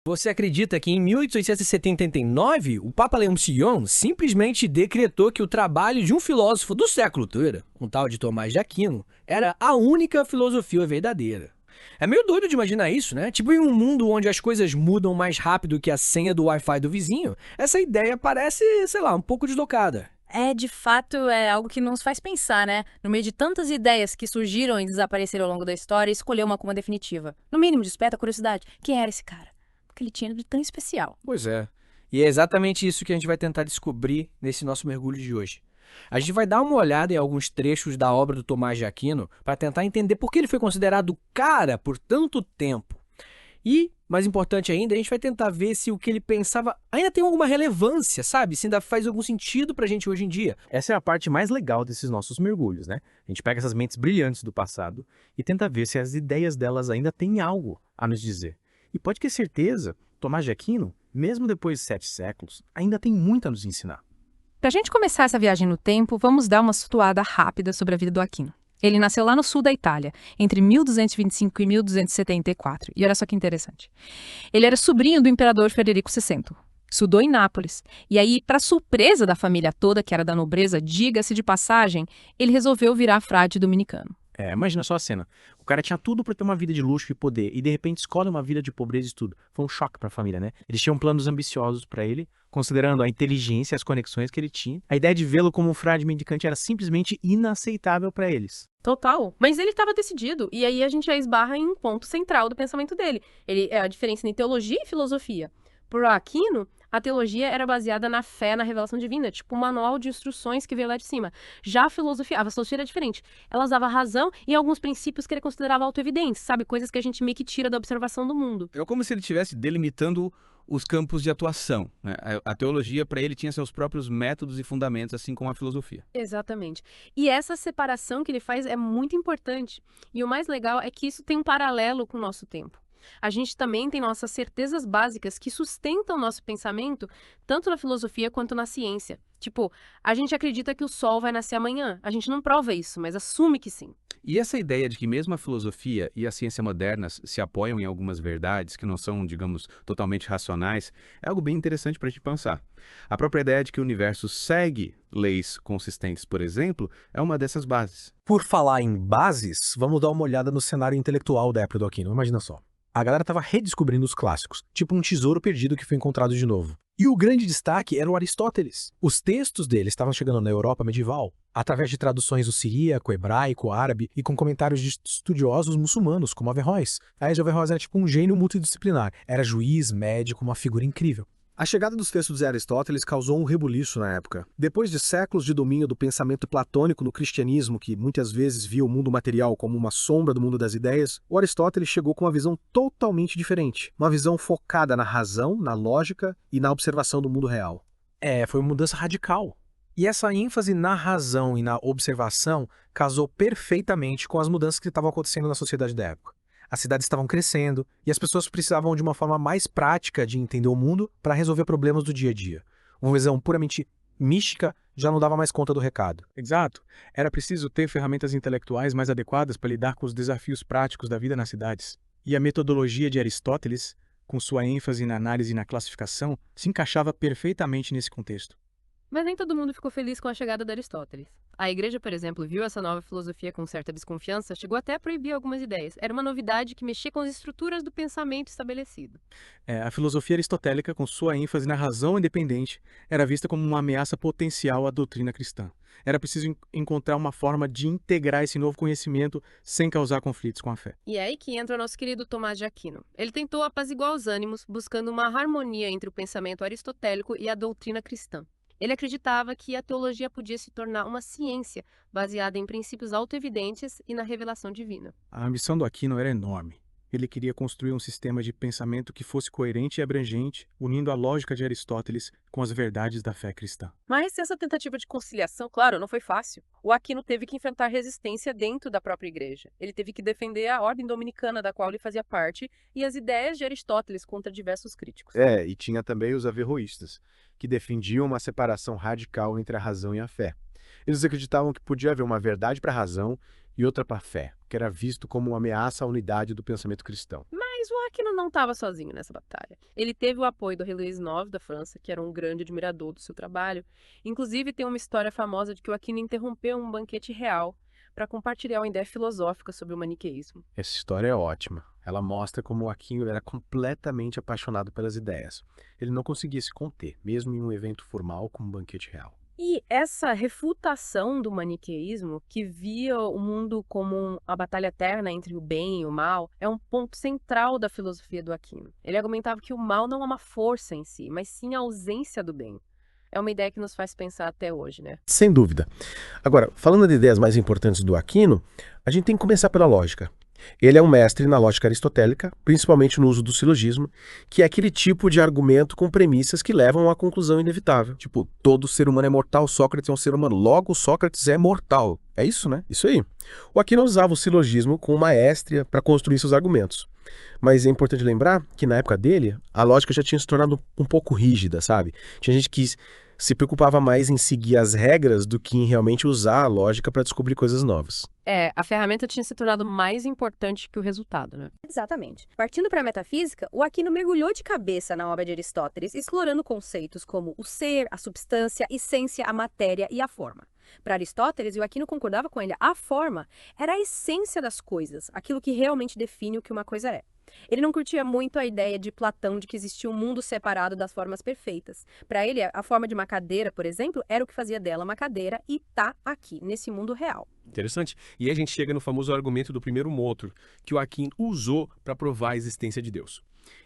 Você acredita que em 1879 o Papa Leão XI simplesmente decretou que o trabalho de um filósofo do século todo, um tal de Tomás de Aquino, era a única filosofia verdadeira? É meio doido de imaginar isso, né? Tipo, em um mundo onde as coisas mudam mais rápido que a senha do Wi-Fi do vizinho, essa ideia parece, sei lá, um pouco deslocada. De fato, é algo que nos faz pensar, né? No meio de tantas ideias que surgiram e desapareceram ao longo da história, escolher uma como definitiva. No mínimo, desperta a curiosidade. Quem era esse cara? O que ele tinha de tão especial? Pois é. E é exatamente isso que a gente vai tentar descobrir nesse nosso mergulho de hoje. A gente vai dar uma olhada em alguns trechos da obra do Tomás de Aquino para tentar entender por que ele foi considerado o cara por tanto tempo. E, mais importante ainda, a gente vai tentar ver se o que ele pensava ainda tem alguma relevância, sabe? Se ainda faz algum sentido pra gente hoje em dia. Essa é a parte mais legal desses nossos mergulhos, né? A gente pega essas mentes brilhantes do passado e tenta ver se as ideias delas ainda têm algo a nos dizer. E pode ter certeza, Tomás de Aquino, mesmo depois de 7 séculos, ainda tem muito a nos ensinar. Para a gente começar essa viagem no tempo, vamos dar uma situada rápida sobre a vida do Aquino. Ele nasceu lá no sul da Itália, entre 1225 e 1274. E olha só que interessante. Ele era sobrinho do imperador Frederico II. Estudou em Nápoles. E aí, para surpresa da família toda, que era da nobreza, diga-se de passagem, ele resolveu virar frade dominicano. Imagina só a cena. O cara tinha tudo para ter uma vida de luxo e poder, e de repente escolhe uma vida de pobreza e estudo. Foi um choque para a família, né? Eles tinham planos ambiciosos para ele, considerando a inteligência e as conexões que ele tinha. A ideia de vê-lo como um frade mendicante era simplesmente inaceitável para eles. Total. Mas ele estava decidido. E aí a gente já esbarra em um ponto central do pensamento dele. Ele é a diferença entre teologia e filosofia. Por Aquino, a teologia era baseada na fé, na revelação divina, tipo um manual de instruções que veio lá de cima. Já a filosofia era diferente. Ela usava a razão e alguns princípios que ele considerava autoevidentes, sabe? Coisas que a gente meio que tira da observação do mundo. É como se ele estivesse delimitando os campos de atuação, né? A teologia, para ele, tinha seus próprios métodos e fundamentos, assim como a filosofia. Exatamente. E essa separação que ele faz é muito importante. E o mais legal é que isso tem um paralelo com o nosso tempo. A gente também tem nossas certezas básicas que sustentam o nosso pensamento, tanto na filosofia quanto na ciência. Tipo, a gente acredita que o sol vai nascer amanhã. A gente não prova isso, mas assume que sim. E essa ideia de que mesmo a filosofia e a ciência modernas se apoiam em algumas verdades que não são, digamos, totalmente racionais, é algo bem interessante para a gente pensar. A própria ideia de que o universo segue leis consistentes, por exemplo, é uma dessas bases. Por falar em bases, vamos dar uma olhada no cenário intelectual da época do Aquino. Imagina só. A galera estava redescobrindo os clássicos, tipo um tesouro perdido que foi encontrado de novo. E o grande destaque era o Aristóteles. Os textos dele estavam chegando na Europa medieval, através de traduções do siríaco, hebraico, árabe e com comentários de estudiosos muçulmanos, como Averroes. Aí Averroes era tipo um gênio multidisciplinar. Era juiz, médico, uma figura incrível. A chegada dos textos de Aristóteles causou um rebuliço na época. Depois de séculos de domínio do pensamento platônico no cristianismo, que muitas vezes via o mundo material como uma sombra do mundo das ideias, o Aristóteles chegou com uma visão totalmente diferente. Uma visão focada na razão, na lógica e na observação do mundo real. Foi uma mudança radical. E essa ênfase na razão e na observação casou perfeitamente com as mudanças que estavam acontecendo na sociedade da época. As cidades estavam crescendo e as pessoas precisavam de uma forma mais prática de entender o mundo para resolver problemas do dia a dia. Uma visão puramente mística já não dava mais conta do recado. Exato. Era preciso ter ferramentas intelectuais mais adequadas para lidar com os desafios práticos da vida nas cidades. E a metodologia de Aristóteles, com sua ênfase na análise e na classificação, se encaixava perfeitamente nesse contexto. Mas nem todo mundo ficou feliz com a chegada de Aristóteles. A igreja, por exemplo, viu essa nova filosofia com certa desconfiança, chegou até a proibir algumas ideias. Era uma novidade que mexia com as estruturas do pensamento estabelecido. A filosofia aristotélica, com sua ênfase na razão independente, era vista como uma ameaça potencial à doutrina cristã. Era preciso encontrar uma forma de integrar esse novo conhecimento sem causar conflitos com a fé. E é aí que entra o nosso querido Tomás de Aquino. Ele tentou apaziguar os ânimos, buscando uma harmonia entre o pensamento aristotélico e a doutrina cristã. Ele acreditava que a teologia podia se tornar uma ciência baseada em princípios autoevidentes e na revelação divina. A ambição do Aquino era enorme. Ele queria construir um sistema de pensamento que fosse coerente e abrangente, unindo a lógica de Aristóteles com as verdades da fé cristã. Mas essa tentativa de conciliação, claro, não foi fácil. O Aquino teve que enfrentar resistência dentro da própria igreja. Ele teve que defender a ordem dominicana da qual ele fazia parte e as ideias de Aristóteles contra diversos críticos. E tinha também os averroístas, que defendiam uma separação radical entre a razão e a fé. Eles acreditavam que podia haver uma verdade para a razão e outra para a fé, que era visto como uma ameaça à unidade do pensamento cristão. Mas o Aquino não estava sozinho nessa batalha. Ele teve o apoio do rei Luís IX da França, que era um grande admirador do seu trabalho. Inclusive, tem uma história famosa de que o Aquino interrompeu um banquete real para compartilhar uma ideia filosófica sobre o maniqueísmo. Essa história é ótima. Ela mostra como o Aquino era completamente apaixonado pelas ideias. Ele não conseguia se conter, mesmo em um evento formal como um banquete real. E essa refutação do maniqueísmo, que via o mundo como a batalha eterna entre o bem e o mal, é um ponto central da filosofia do Aquino. Ele argumentava que o mal não é uma força em si, mas sim a ausência do bem. É uma ideia que nos faz pensar até hoje, né? Sem dúvida. Agora, falando de ideias mais importantes do Aquino, a gente tem que começar pela lógica. Ele é um mestre na lógica aristotélica, principalmente no uso do silogismo, que é aquele tipo de argumento com premissas que levam a uma conclusão inevitável. Tipo, todo ser humano é mortal, Sócrates é um ser humano, logo Sócrates é mortal. É isso, né? Isso aí. O Aquino usava o silogismo com maestria para construir seus argumentos. Mas é importante lembrar que na época dele, a lógica já tinha se tornado um pouco rígida, sabe? Tinha gente que se preocupava mais em seguir as regras do que em realmente usar a lógica para descobrir coisas novas. A ferramenta tinha se tornado mais importante que o resultado, né? Exatamente. Partindo para a metafísica, o Aquino mergulhou de cabeça na obra de Aristóteles, explorando conceitos como o ser, a substância, a essência, a matéria e a forma. Para Aristóteles, e o Aquino concordava com ele, a forma era a essência das coisas, aquilo que realmente define o que uma coisa é. Ele não curtia muito a ideia de Platão de que existia um mundo separado das formas perfeitas. Para ele, a forma de uma cadeira, por exemplo, era o que fazia dela uma cadeira e tá aqui, nesse mundo real. Interessante. E aí a gente chega no famoso argumento do primeiro motor, que o Aquino usou para provar a existência de Deus.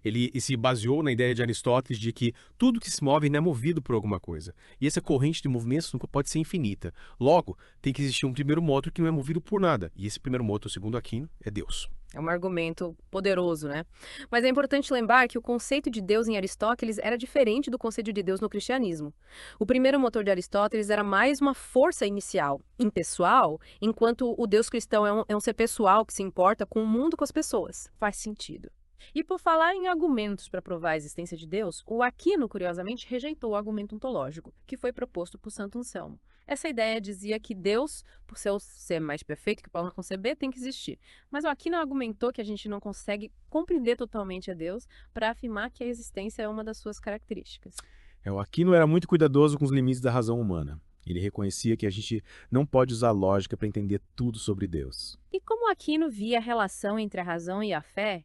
Ele se baseou na ideia de Aristóteles de que tudo que se move não é movido por alguma coisa. E essa corrente de movimentos nunca pode ser infinita. Logo, tem que existir um primeiro motor que não é movido por nada. E esse primeiro motor, segundo Aquino, é Deus. É um argumento poderoso, né? Mas é importante lembrar que o conceito de Deus em Aristóteles era diferente do conceito de Deus no cristianismo. O primeiro motor de Aristóteles era mais uma força inicial, impessoal, enquanto o Deus cristão é um ser pessoal que se importa com o mundo e com as pessoas. Faz sentido. E por falar em argumentos para provar a existência de Deus, o Aquino, curiosamente, rejeitou o argumento ontológico, que foi proposto por Santo Anselmo. Essa ideia dizia que Deus, por ser o ser mais perfeito que podemos conceber, tem que existir. Mas o Aquino argumentou que a gente não consegue compreender totalmente a Deus para afirmar que a existência é uma das suas características. O Aquino era muito cuidadoso com os limites da razão humana. Ele reconhecia que a gente não pode usar lógica para entender tudo sobre Deus. E como Aquino via a relação entre a razão e a fé,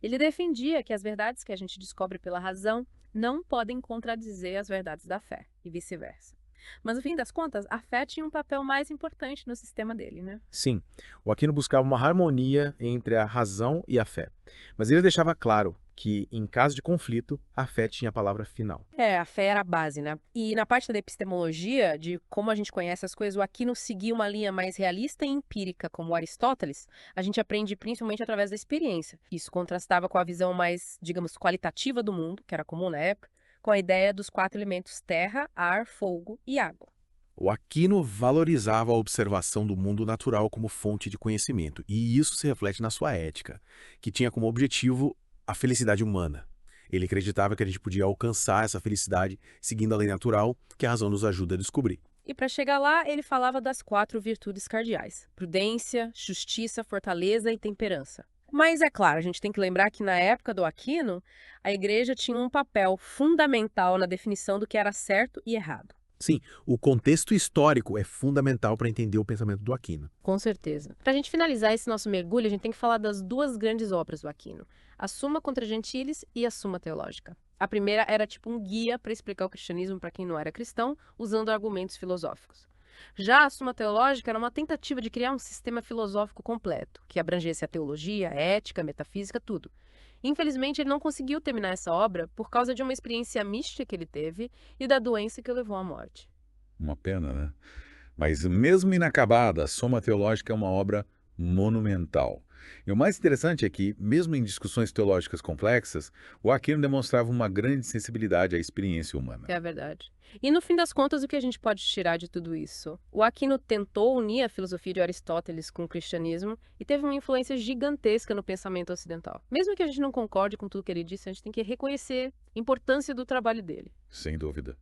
ele defendia que as verdades que a gente descobre pela razão não podem contradizer as verdades da fé, e vice-versa. Mas, no fim das contas, a fé tinha um papel mais importante no sistema dele, né? Sim, o Aquino buscava uma harmonia entre a razão e a fé. Mas ele deixava claro que, em caso de conflito, a fé tinha a palavra final. A fé era a base, né? E na parte da epistemologia, de como a gente conhece as coisas, o Aquino seguia uma linha mais realista e empírica, como Aristóteles. A gente aprende principalmente através da experiência. Isso contrastava com a visão mais, digamos, qualitativa do mundo, que era comum na época, com a ideia dos 4 elementos terra, ar, fogo e água. O Aquino valorizava a observação do mundo natural como fonte de conhecimento, e isso se reflete na sua ética, que tinha como objetivo a felicidade humana. Ele acreditava que a gente podia alcançar essa felicidade seguindo a lei natural, que a razão nos ajuda a descobrir. E para chegar lá, ele falava das 4 virtudes cardeais: prudência, justiça, fortaleza e temperança. Mas é claro, a gente tem que lembrar que na época do Aquino, a igreja tinha um papel fundamental na definição do que era certo e errado. Sim, o contexto histórico é fundamental para entender o pensamento do Aquino. Com certeza. Para a gente finalizar esse nosso mergulho, a gente tem que falar das 2 grandes obras do Aquino: a Summa contra Gentiles e a Summa Teológica. A primeira era tipo um guia para explicar o cristianismo para quem não era cristão, usando argumentos filosóficos. Já a Summa Teológica era uma tentativa de criar um sistema filosófico completo, que abrangesse a teologia, a ética, a metafísica, tudo. Infelizmente, ele não conseguiu terminar essa obra por causa de uma experiência mística que ele teve e da doença que o levou à morte. Uma pena, né? Mas mesmo inacabada, a Soma Teológica é uma obra monumental. E o mais interessante é que, mesmo em discussões teológicas complexas, o Aquino demonstrava uma grande sensibilidade à experiência humana. É verdade. E no fim das contas, o que a gente pode tirar de tudo isso? O Aquino tentou unir a filosofia de Aristóteles com o cristianismo e teve uma influência gigantesca no pensamento ocidental. Mesmo que a gente não concorde com tudo que ele disse, a gente tem que reconhecer a importância do trabalho dele. Sem dúvida.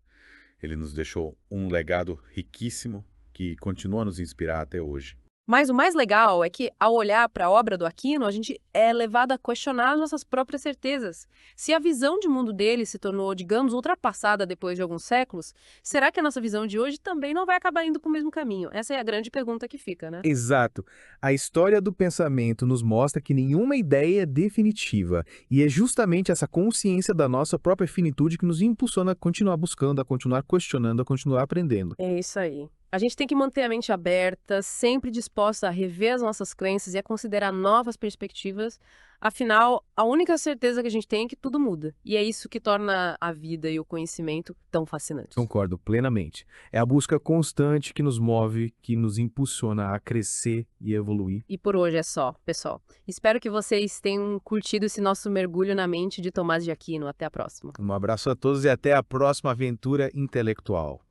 Ele nos deixou um legado riquíssimo que continua a nos inspirar até hoje. Mas o mais legal é que, ao olhar para a obra do Aquino, a gente é levado a questionar as nossas próprias certezas. Se a visão de mundo dele se tornou, digamos, ultrapassada depois de alguns séculos, será que a nossa visão de hoje também não vai acabar indo para o mesmo caminho? Essa é a grande pergunta que fica, né? Exato. A história do pensamento nos mostra que nenhuma ideia é definitiva, e é justamente essa consciência da nossa própria finitude que nos impulsiona a continuar buscando, a continuar questionando, a continuar aprendendo. É isso aí. A gente tem que manter a mente aberta, sempre disposta a rever as nossas crenças e a considerar novas perspectivas. Afinal, a única certeza que a gente tem é que tudo muda. E é isso que torna a vida e o conhecimento tão fascinantes. Concordo plenamente. É a busca constante que nos move, que nos impulsiona a crescer e evoluir. E por hoje é só, pessoal. Espero que vocês tenham curtido esse nosso mergulho na mente de Tomás de Aquino. Até a próxima. Um abraço a todos e até a próxima aventura intelectual.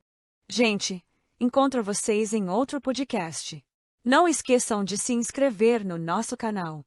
Gente, encontro vocês em outro podcast. Não esqueçam de se inscrever no nosso canal.